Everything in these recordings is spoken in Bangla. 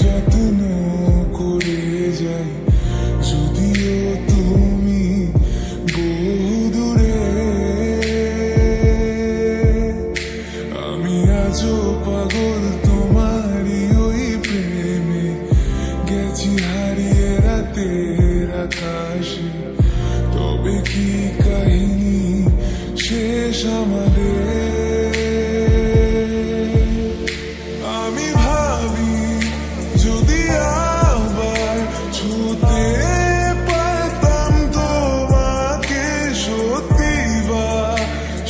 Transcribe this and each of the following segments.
যত্ন করে যাই, যদিও তুমি বহু দূরে। আমি আজও পাগল তোমারই ওই প্রেমে, গেছি হারিয়ে রাতের আকাশে। তবে কি কাহিনী শেষ আমাদের? আমি ভাবি যদি আবার ছুতে পারতাম তোমাকে, সত্যি বা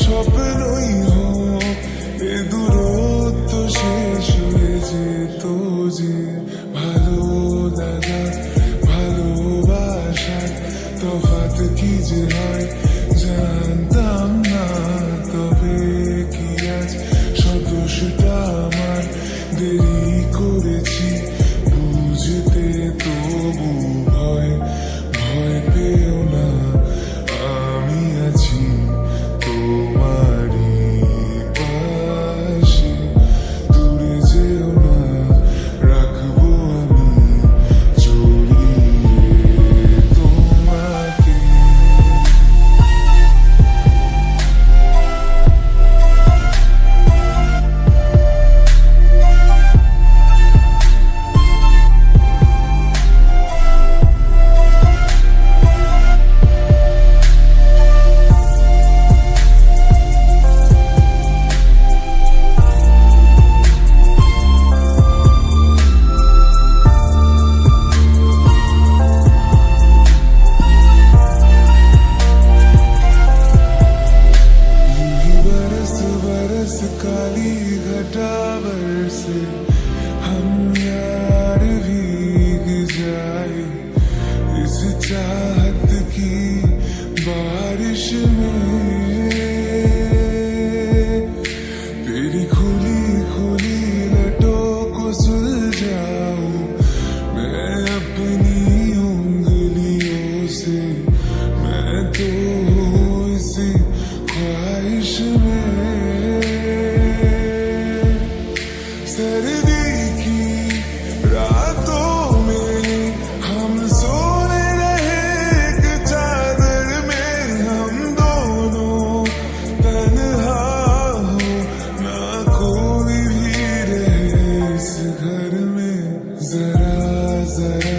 স্বপ্নই হোক, এ দূরত্ব শেষ হয়ে যেত যে। ভালো লাগা ভালোবাসার তফাৎ কি যে হয় জানতাম না। তবে কি আজ সব দোষটা আমার, দেরি করেছি বুঝতে, তবু ভয় পেও না, আমি আছি তোমারই পাশে। দূরে যেও না, রাখবো আমি জড়িয়ে তোমাকে। काली घटा बरसे, हम यार भीग जाए इस चाहत की बारिश में। तेरी खुली खुली लटों को सुलझाऊं मैं अपनी उंगलियों से, मैं तो इसी ख्वाहिश में। सर्दी की रातों में हम सोने रहे एक चादर में, हम दोनों तन्हा हो ना कोई भी रहे इस घर में। जरा जरा